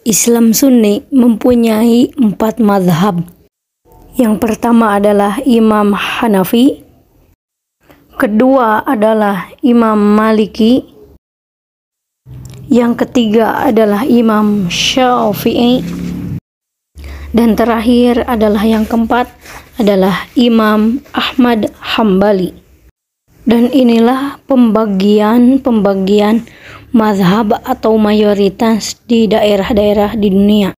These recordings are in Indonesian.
Islam Sunni mempunyai 4 mazhab. Yang pertama adalah Imam Hanafi, kedua adalah Imam Maliki, yang ketiga adalah Imam Syafi'i, dan terakhir adalah yang keempat adalah Imam Ahmad Hambali. Dan inilah pembagian mazhab atau mayoritas di daerah-daerah di dunia.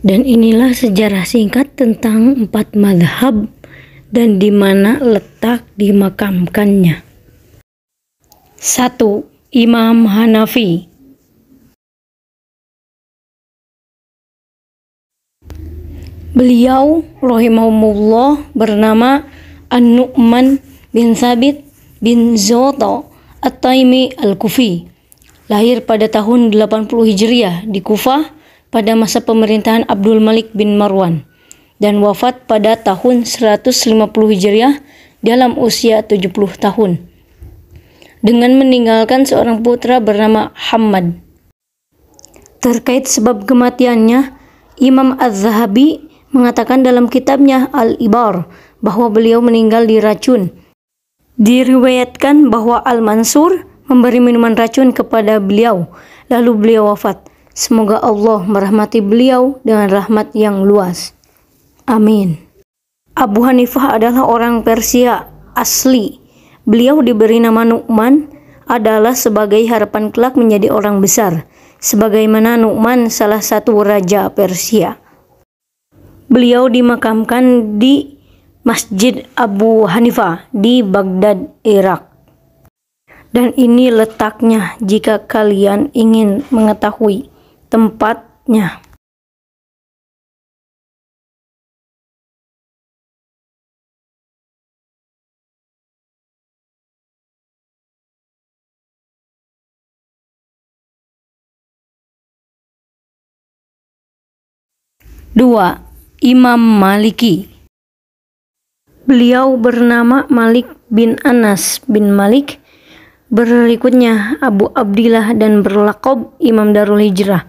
Dan inilah sejarah singkat tentang 4 mazhab dan di mana letak dimakamkannya. 1. Imam Hanafi. Beliau rahimahumullah bernama An-Nu'man bin Thabit bin Zoto At-Taimi Al-Kufi. Lahir pada tahun 80 Hijriah di Kufah pada masa pemerintahan Abdul Malik bin Marwan, dan wafat pada tahun 150 Hijriah dalam usia 70 tahun dengan meninggalkan seorang putra bernama Hammad. Terkait sebab kematiannya, Imam Az-Zahabi mengatakan dalam kitabnya Al-Ibar bahwa beliau meninggal diracun. Diriwayatkan bahwa Al-Mansur memberi minuman racun kepada beliau, lalu beliau wafat. Semoga Allah merahmati beliau dengan rahmat yang luas. Amin. Abu Hanifah adalah orang Persia asli. Beliau diberi nama Nu'man adalah sebagai harapan kelak menjadi orang besar, sebagaimana Nu'man salah satu raja Persia. Beliau dimakamkan di Masjid Abu Hanifah di Baghdad, Irak. Dan ini letaknya jika kalian ingin mengetahui tempatnya. Dua. Imam Maliki. Beliau bernama Malik bin Anas bin Malik, berikutnya Abu Abdillah, dan berlakob Imam Darul Hijrah.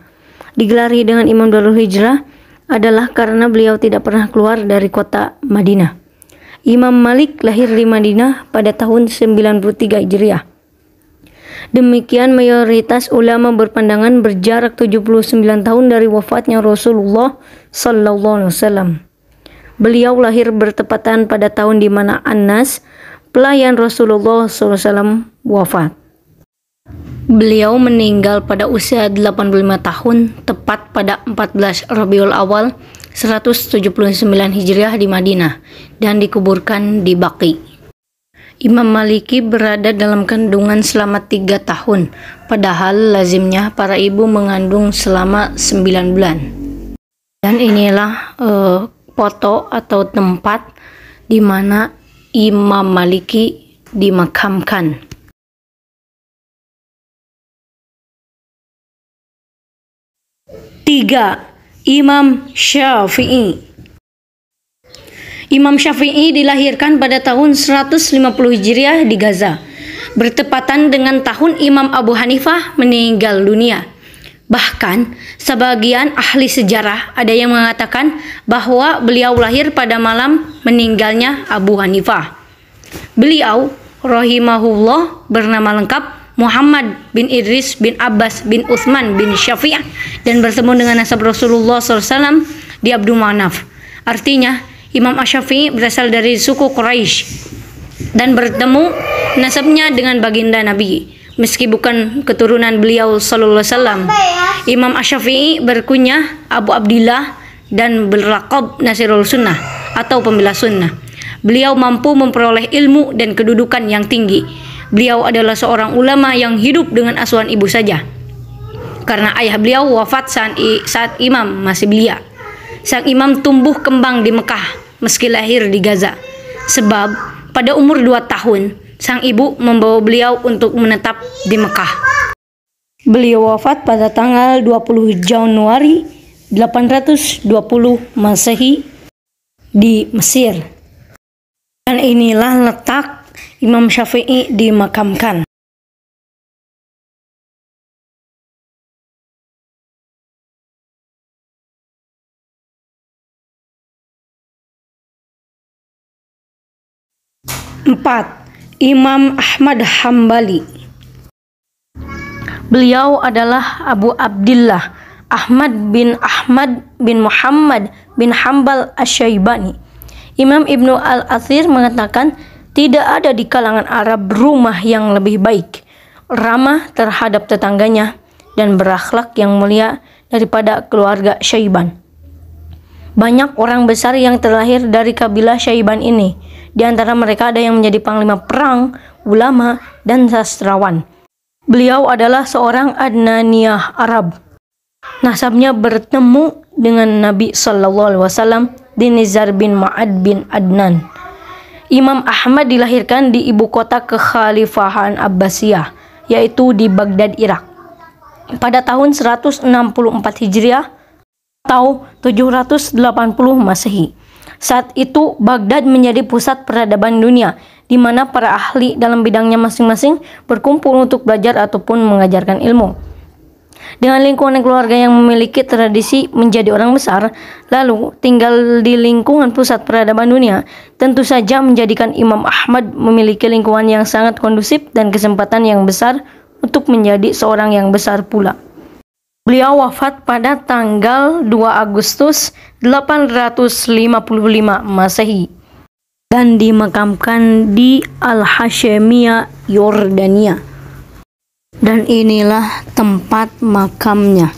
Digelari dengan Imam Darul Hijrah adalah karena beliau tidak pernah keluar dari kota Madinah. Imam Malik lahir di Madinah pada tahun 93 Hijriah. Demikian mayoritas ulama berpandangan berjarak 79 tahun dari wafatnya Rasulullah sallallahu alaihi wasallam. Beliau lahir bertepatan pada tahun di mana Anas, pelayan Rasulullah SAW, wafat. Beliau meninggal pada usia 85 tahun, tepat pada 14 Rabiul Awal 179 Hijriah di Madinah, dan dikuburkan di Baqi. Imam Maliki berada dalam kandungan selama 3 tahun, padahal lazimnya para ibu mengandung selama 9 bulan. Dan inilah foto atau tempat di mana Imam Maliki dimakamkan. Tiga. Imam Syafi'i. Imam Syafi'i dilahirkan pada tahun 150 Hijriah di Gaza, bertepatan dengan tahun Imam Abu Hanifah meninggal dunia. Bahkan, sebagian ahli sejarah ada yang mengatakan bahwa beliau lahir pada malam meninggalnya Abu Hanifah. Beliau, rahimahullah, bernama lengkap Muhammad bin Idris bin Abbas bin Utsman bin Syafi'ah, dan bertemu dengan nasab Rasulullah SAW di Abdul Manaf. Artinya, Imam Asy-Syafi'i berasal dari suku Quraisy dan bertemu nasabnya dengan baginda Nabi. Meski bukan keturunan beliau sallallahu alaihi wasallam, Imam Asy-Syafi'i berkunyah Abu Abdillah dan berlaqab Nasirul Sunnah atau pembela sunnah. Beliau mampu memperoleh ilmu dan kedudukan yang tinggi. Beliau adalah seorang ulama yang hidup dengan asuhan ibu saja, karena ayah beliau wafat saat imam masih belia. Sang imam tumbuh kembang di Mekah meski lahir di Gaza, sebab pada umur 2 tahun sang ibu membawa beliau untuk menetap di Mekah. Beliau wafat pada tanggal 20 Januari 820 Masehi di Mesir. Dan inilah letak Imam Syafi'i dimakamkan. 4. Imam Ahmad Hambali. Beliau adalah Abu Abdillah Ahmad bin Muhammad bin Hambal Asy-Syaibani. Imam Ibnu Al-Athir mengatakan, tidak ada di kalangan Arab rumah yang lebih baik, ramah terhadap tetangganya, dan berakhlak yang mulia daripada keluarga Syaiban. Banyak orang besar yang terlahir dari kabilah Syaiban ini. Di antara mereka ada yang menjadi panglima perang, ulama, dan sastrawan. Beliau adalah seorang Adnaniyah Arab. Nasabnya bertemu dengan Nabi SAW di Nizar bin Ma'ad bin Adnan. Imam Ahmad dilahirkan di ibu kota kekhalifahan Abbasiyah, yaitu di Baghdad, Irak, pada tahun 164 Hijriah atau 780 Masehi. Saat itu Baghdad menjadi pusat peradaban dunia, di mana para ahli dalam bidangnya masing-masing berkumpul untuk belajar ataupun mengajarkan ilmu. Dengan lingkungan keluarga yang memiliki tradisi menjadi orang besar, lalu tinggal di lingkungan pusat peradaban dunia, tentu saja menjadikan Imam Ahmad memiliki lingkungan yang sangat kondusif dan kesempatan yang besar untuk menjadi seorang yang besar pula. Beliau wafat pada tanggal 2 Agustus 855 Masehi dan dimakamkan di Al-Hashemiyah, Yordania. Dan inilah tempat makamnya.